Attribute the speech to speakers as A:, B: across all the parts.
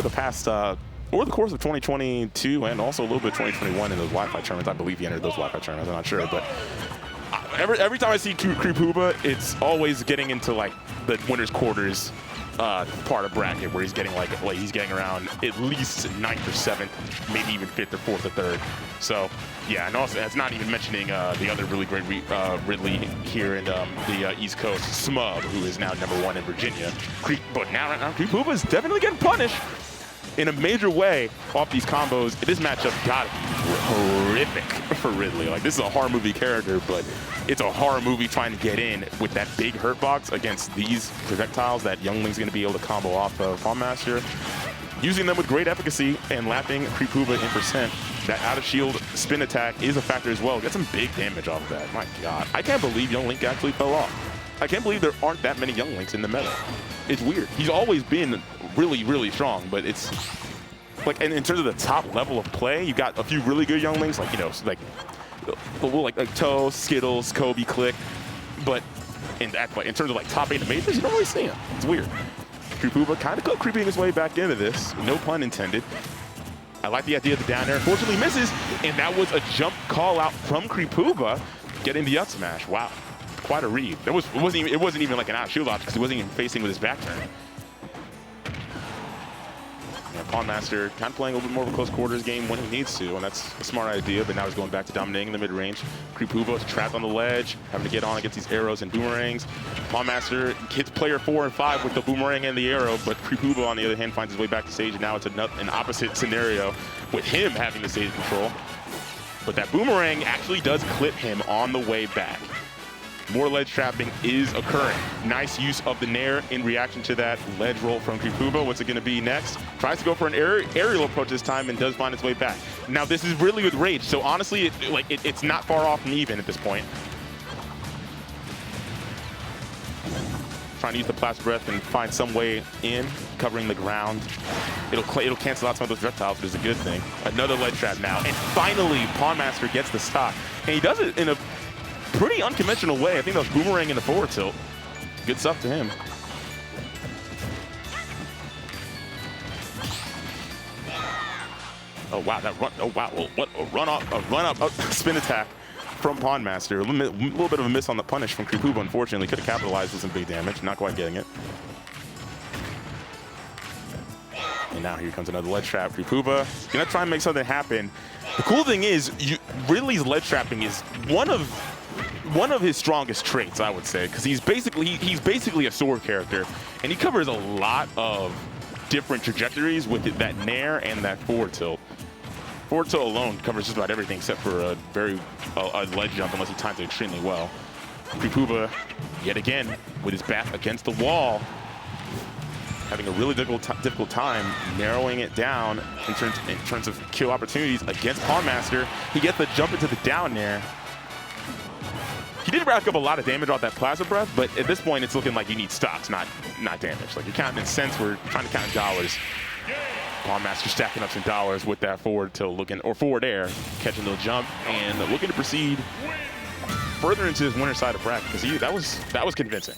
A: the past, over the course of 2022 and also a little bit of 2021 in those Wi-Fi tournaments. I believe he entered those Wi-Fi tournaments, I'm not sure, but every time I see Creepooba, it's always getting into like the winner's quarters part of bracket where he's getting like he's getting around at least 9th or 7th, maybe even 5th or 4th or 3rd. So yeah, and also it's not even mentioning the other really great Ridley here in the East Coast, Smub, who is now #1 in Virginia. But now Creepooba is definitely getting punished in a major way off these combos. This matchup gotta be horrific for Ridley. Like, this is a horror movie character, but it's a horror movie trying to get in with that big hurt box against these projectiles that Youngling's gonna be able to combo off of Pawnmaster. Using them with great efficacy and lapping Creepooba in percent. That out of shield spin attack is a factor as well. Get some big damage off of that. My God. I can't believe Young Link actually fell off. I can't believe there aren't that many Young Links in the meta. It's weird. He's always been really, really strong, but it's like, and in terms of the top level of play, you got a few really good Young Links, like, you know, like Toe, Skittles, Kobe, Click, but in terms of like top 8 majors, you don't really see him. It's weird. Creepooba kind of creeping his way back into this, no pun intended. I like the idea of the down air. Unfortunately misses, and that was a jump call out from Creepooba, getting the up smash. Wow, quite a read. It wasn't even like an out shield option because he wasn't even facing with his back turn. Yeah, Pawnmaster kind of playing a little bit more of a close quarters game when he needs to, and that's a smart idea, but now he's going back to dominating the mid-range. Creepooba is trapped on the ledge, having to get on against these arrows and boomerangs. Pawnmaster hits player 4 and 5 with the boomerang and the arrow, but Creepooba, on the other hand, finds his way back to stage, and now it's an opposite scenario with him having the stage control. But that boomerang actually does clip him on the way back. More ledge trapping is occurring. Nice use of the Nair in reaction to that ledge roll from Creepooba. What's it going to be next? Tries to go for an aerial approach this time and does find its way back. Now this is really with Rage, so honestly, it's not far off from even at this point. Trying to use the Blast Breath and find some way in, covering the ground. It'll cancel out some of those reptiles, but it's a good thing. Another ledge trap now, and finally Pawnmaster gets the stock, and he does it in a pretty unconventional way. I think that was boomerang in the forward tilt. Good stuff to him. Oh wow, that run! Oh wow, what a run up spin attack from Pawnmaster. A little bit of a miss on the punish from Creepooba. Unfortunately, could have capitalized with some big damage. Not quite getting it. And now here comes another ledge trap. Creepooba gonna try and make something happen. The cool thing is, Ridley's ledge trapping is one of his strongest traits, I would say, because he's basically a sword character, and he covers a lot of different trajectories with that Nair and that forward tilt. Forward tilt alone covers just about everything except for a ledge jump, unless he times it extremely well. Creepooba, yet again, with his back against the wall, having a really difficult time narrowing it down in terms of kill opportunities against Pawnmaster. He gets the jump into the down there. He did rack up a lot of damage off that Plasma Breath, but at this point, it's looking like you need stocks, not damage. Like, you're counting in cents, we're trying to count in dollars. Pawnmaster stacking up some dollars with that forward tilt or forward air, catching the jump, and looking to proceed further into his winner side of bracket, because that was convincing.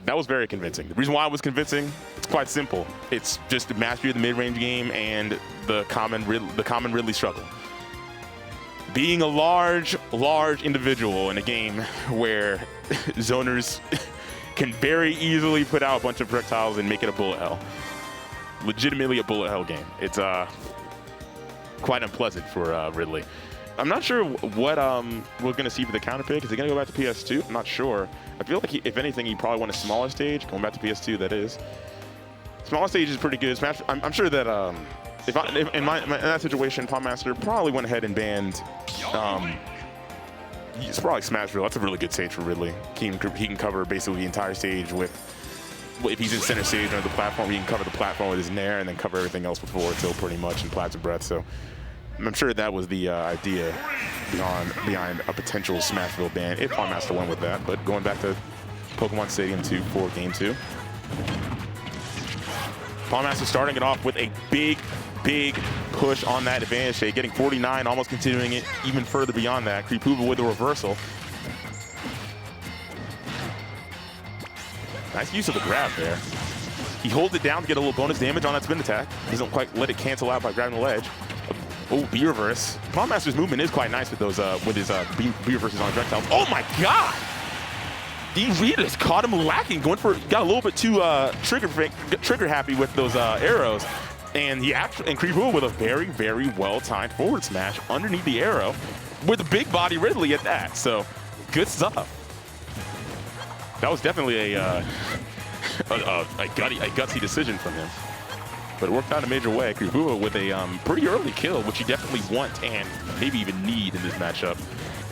A: That was very convincing. The reason why it was convincing, it's quite simple. It's just the mastery of the mid-range game and the common Ridley struggle. Being a large individual in a game where zoners can very easily put out a bunch of projectiles and make it a bullet hell. Legitimately a bullet hell game. It's quite unpleasant for Ridley. I'm not sure what we're going to see for the counter pick. Is he going to go back to PS2? I'm not sure. I feel like, if anything, he probably want a smaller stage. Going back to PS2, that is. Smaller stage is pretty good. Smash, I'm sure that in that situation, Pawnmaster probably went ahead and banned. It's probably Smashville. That's a really good stage for Ridley. He can cover basically the entire stage with. If he's in center stage under the platform, he can cover the platform with his Nair and then cover everything else with forward tilt pretty much and Plasma Breath. So I'm sure that was the idea behind a potential Smashville ban if Pawnmaster went with that. But going back to Pokemon Stadium 2 for Game 2. Pawnmaster starting it off with a big push on that advantage shade, getting 49, almost continuing it even further beyond that. Creepooba with a reversal. Nice use of the grab there. He holds it down to get a little bonus damage on that spin attack. Doesn't quite let it cancel out by grabbing the ledge. Oh, B reverse. Pawnmaster's movement is quite nice with those with his B reverses on projectiles. Oh my God! Rita's caught him lacking, got a little bit too trigger happy with those arrows, and Creepooba with a very, very well timed forward smash underneath the arrow with a big body Ridley at that. So good stuff. That was definitely a gutsy decision from him. But it worked out in a major way. Creepooba with a pretty early kill, which you definitely want and maybe even need in this matchup.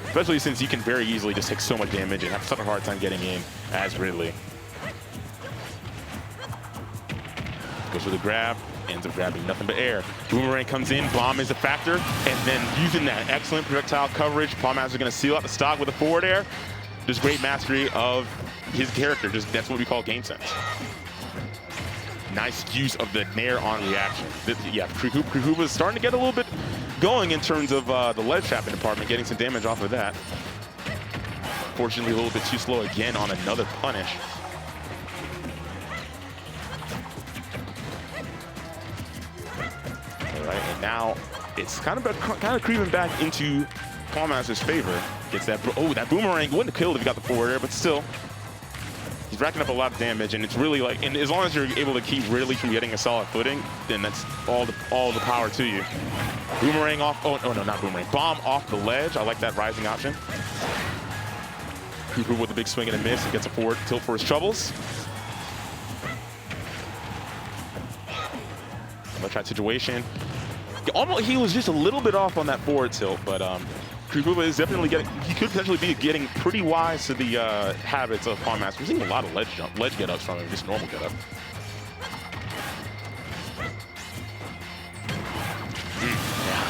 A: Especially since you can very easily just take so much damage and have such a hard time getting in as Ridley. Goes for the grab, ends up grabbing nothing but air. Boomerang comes in, bomb is a factor, and then using that excellent projectile coverage, Pawnmaster's gonna seal out the stock with a forward air. Just great mastery of his character. That's what we call game sense. Nice use of the nair on reaction. Yeah, Creepooba is starting to get a little bit going in terms of the ledge trapping department, getting some damage off of that. Fortunately, a little bit too slow again on another punish. All right, and now it's kind of creeping back into Pawnmaster's favor. Gets that, that boomerang wouldn't have killed if he got the forward air, but still. He's racking up a lot of damage, and it's really like, and as long as you're able to keep Ridley from getting a solid footing, then that's all the power to you. Boomerang off, oh no, not boomerang. Bomb off the ledge. I like that rising option. Creepooba with a big swing and a miss. He gets a forward tilt for his troubles. Let's try situation. Almost, he was just a little bit off on that forward tilt, but Creepooba is definitely he could potentially be getting pretty wise to the habits of Pawnmaster. We're seeing a lot of ledge get-ups from him, just normal get-up.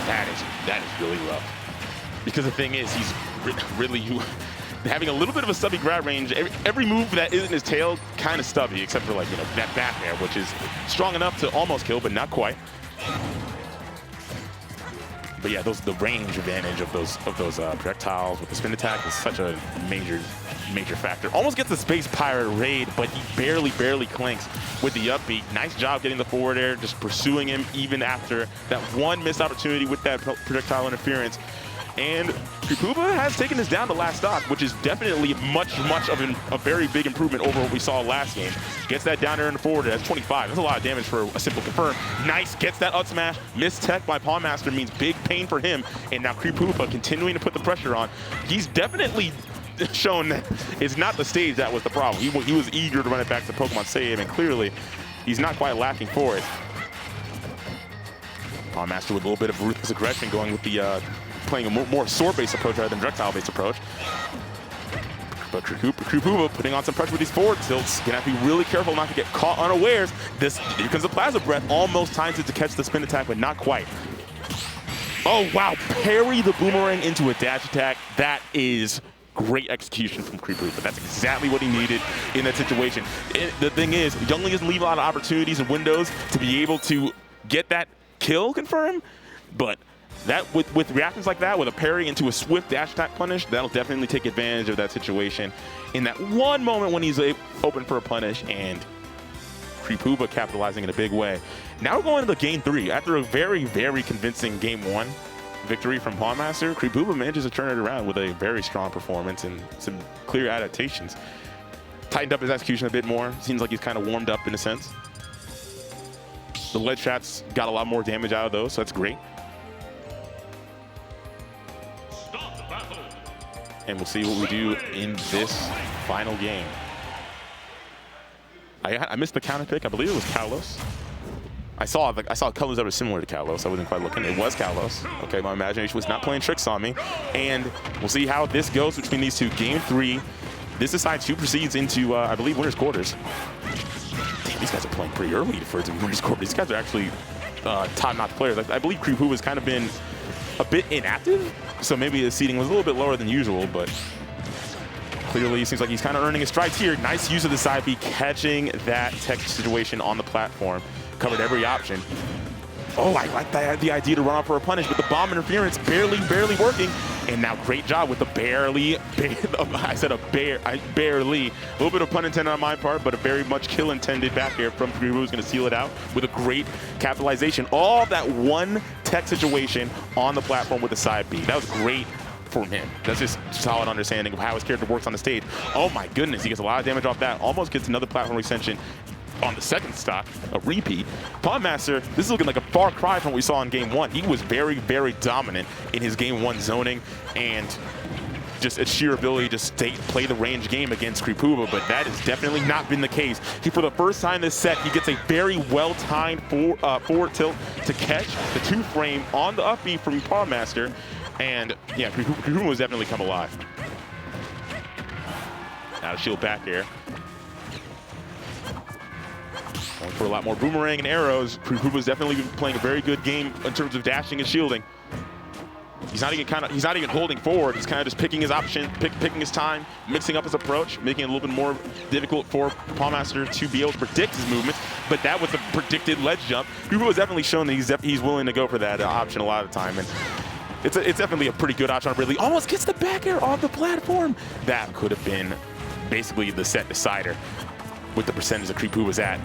A: Yeah, that is really rough. Because the thing is, he's Ridley having a little bit of a stubby grab range. Every move that isn't his tail, kind of stubby, except for like, you know, that back air, which is strong enough to almost kill, but not quite. But yeah, the range advantage of those projectiles with the spin attack is such a major factor. Almost gets the Space Pirate raid, but he barely clinks with the upbeat. Nice job getting the forward air, just pursuing him even after that one missed opportunity with that projectile interference. And Creepooba has taken this down to last stock, which is definitely much of a very big improvement over what we saw last game. Gets that down there in the forward, that's 25. That's a lot of damage for a simple confirm. Nice, gets that up smash. Missed tech by Pawnmaster means big pain for him. And now Creepooba continuing to put the pressure on. He's definitely shown that it's not the stage that was the problem. He was eager to run it back to Pokemon Save, and clearly he's not quite lacking for it. Pawnmaster with a little bit of ruthless aggression, going with the playing a more sword-based approach rather than projectile-based approach. But Creepooba putting on some pressure with these forward tilts. Gonna have to be really careful not to get caught unawares. Here comes the Plasma Breath. Almost times it to catch the spin attack, but not quite. Oh, wow. Parry the boomerang into a dash attack. That is great execution from Creepooba. That's exactly what he needed in that situation. The thing is, Youngling doesn't leave a lot of opportunities and windows to be able to get that kill confirmed, but that with reactions like that, with a parry into a swift dash attack punish, that'll definitely take advantage of that situation in that one moment when he's open for a punish, and Creepooba capitalizing in a big way. Now we're going into game 3. After a very convincing game 1 victory from Pawnmaster, Creepooba manages to turn it around with a very strong performance and some clear adaptations. Tightened up his execution a bit more. Seems like he's kind of warmed up in a sense. The ledge traps got a lot more damage out of those, so that's great. And we'll see what we do in this final game. I missed the counter pick. I believe it was Kalos. I saw colors that were similar to Kalos. I wasn't quite looking. It was Kalos. Okay, my imagination was not playing tricks on me. And we'll see how this goes between these two. Game 3. This decides who proceeds into, I believe, winner's quarters. Damn, these guys are playing pretty early for it to be winner's quarters. These guys are actually top-notch players. I believe Creepooba has kind of been a bit inactive, so maybe his seeding was a little bit lower than usual, but clearly it seems like he's kind of earning his stripes here. Nice use of the side B, catching that tech situation on the platform. Covered every option. Oh, I like the idea to run off for a punish, but the bomb interference barely working. And now great job with the barely, barely, a little bit of pun intended on my part, but a very much kill intended back air from Creepooba, who's going to seal it out with a great capitalization. All that one tech situation on the platform with the side B. That was great from him. That's just solid understanding of how his character works on the stage. Oh my goodness, he gets a lot of damage off that. Almost gets another platform extension on the second stock, a repeat. Pawnmaster, this is looking like a far cry from what we saw in game one. He was very, very dominant in his game one zoning and just a sheer ability to play the range game against Creepooba, but that has definitely not been the case. For the first time this set, he gets a very well-timed forward tilt to catch the 2-frame on the up B from Pawnmaster, and yeah, Creepooba has definitely come alive. Now shield back air. Going for a lot more boomerang and arrows. Creepooba's definitely been playing a very good game in terms of dashing and shielding. He's not even holding forward. He's kind of just picking his option, picking his time, mixing up his approach, making it a little bit more difficult for Pawnmaster to be able to predict his movements. But that was a predicted ledge jump. Creepooba's definitely shown that he's willing to go for that option a lot of the time, and it's definitely a pretty good option on Ridley. Almost gets the back air off the platform. That could have been basically the set decider with the percentage that Creepooba's at.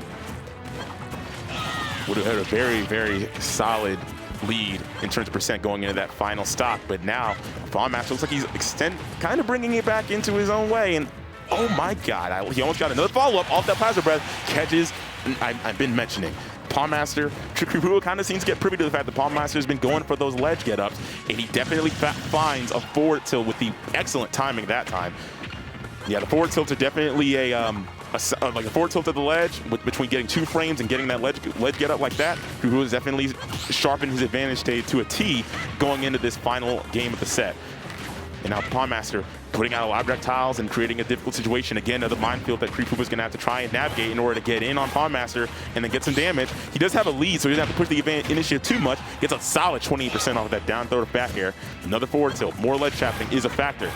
A: Would have had a very, very solid lead in terms of percent going into that final stock, but now Pawnmaster looks like he's kind of bringing it back into his own way, and oh my God, he almost got another follow-up off that plasma breath, catches, I've been mentioning. Pawnmaster, Creepooba kind of seems to get privy to the fact that Pawnmaster has been going for those ledge get-ups, and he definitely finds a forward tilt with the excellent timing that time. Yeah, the forward tilts are definitely like a forward tilt to the ledge between getting 2 frames and getting that ledge get up like that. Creepooba has definitely sharpened his advantage to a T going into this final game of the set. And now Pawnmaster putting out a lot of projectiles and creating a difficult situation. Again, another minefield that Creepooba's going to have to try and navigate in order to get in on Pawnmaster and then get some damage. He does have a lead, so he doesn't have to push the initiative too much. Gets a solid 28% off of that down throw to back air. Another forward tilt. More ledge trapping is a factor.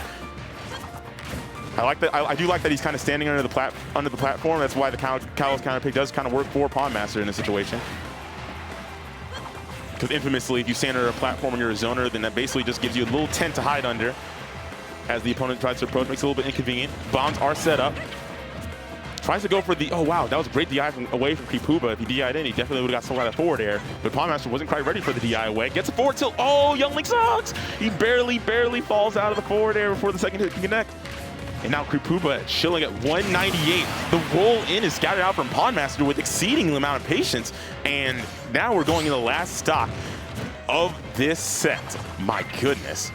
A: I like that. I do like that he's kind of standing under the platform. That's why the Kalos counter pick does kind of work for Pawnmaster in this situation. Because infamously, if you stand under a platform and you're a zoner, then that basically just gives you a little tent to hide under as the opponent tries to approach. Makes it a little bit inconvenient. Bombs are set up. Tries to go for the, oh wow, that was a great DI away from Creepooba. If he DI'd in, he definitely would have got some kind of forward air. But Pawnmaster wasn't quite ready for the DI away. Gets a forward tilt. Oh, Youngling sucks! He barely falls out of the forward air before the second hit can connect. And now Creepooba chilling at 198. The roll in is scattered out from Pawnmaster with exceeding amount of patience. And now we're going in the last stock of this set. My goodness.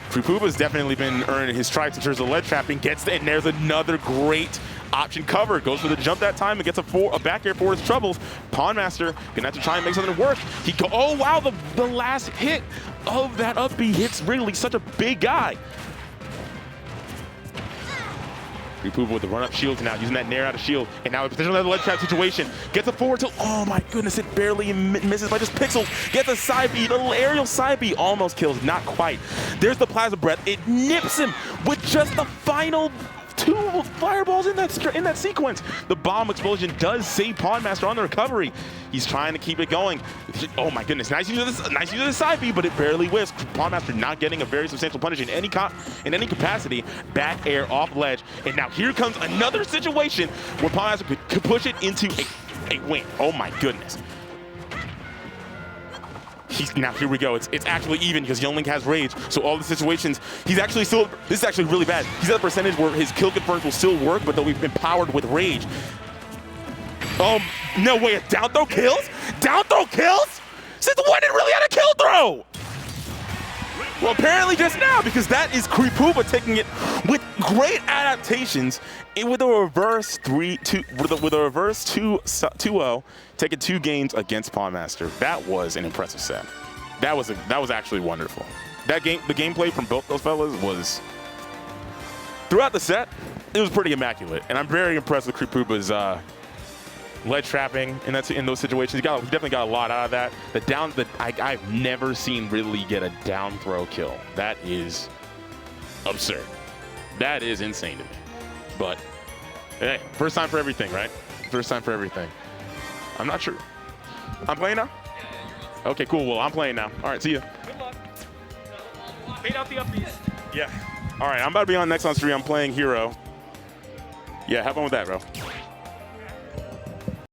A: Creepooba's definitely been earning his stripes in terms of ledge trapping. And there's another great option cover. Goes for the jump that time and gets a back air for his troubles. Pawnmaster gonna have to try and make something work. Oh wow, the last hit of that up B hits Ridley, such a big guy. Creepooba with the run-up shields now, using that nair out of shield. And now potentially another ledge trap situation. Gets a forward tilt. Oh my goodness, it barely misses by just pixels. Gets a side B, the aerial side B. Almost kills, not quite. There's the plasma breath. It nips him with just the final 2 fireballs in that sequence. The bomb explosion does save Pawnmaster on the recovery. He's trying to keep it going. Oh my goodness, nice use of the side B, but it barely whiffs. Pawnmaster not getting a very substantial punish in any capacity. Back air off ledge, and now here comes another situation where Pawnmaster could push it into a win. Oh my goodness. Now here we go. It's actually even because Youngling has rage. So all the situations, he's actually still, this is actually really bad. He's at a percentage where his kill confirms will still work, but they'll be empowered with rage. Oh, no way, a down throw kills? Down throw kills? Since when did Ridley have a kill throw? Well, apparently just now, because that is Creepooba taking it with great adaptations with a reverse 2-0, taking 2 games against Pawnmaster. That was an impressive set. That was actually wonderful. The gameplay from both those fellas was, throughout the set, it was pretty immaculate, and I'm very impressed with Creepooba's ledge trapping in those situations. He definitely got a lot out of that. I've never seen Ridley get a down throw kill. That is absurd. That is insane to me. But hey, first time for everything, right? First time for everything. I'm not sure. I'm playing now? Okay, cool. Well, I'm playing now. All right, see ya.
B: Bait out the upbeat.
A: Yeah. All right, I'm about to be on next on stream. I'm playing Hero. Yeah, have fun with that, bro.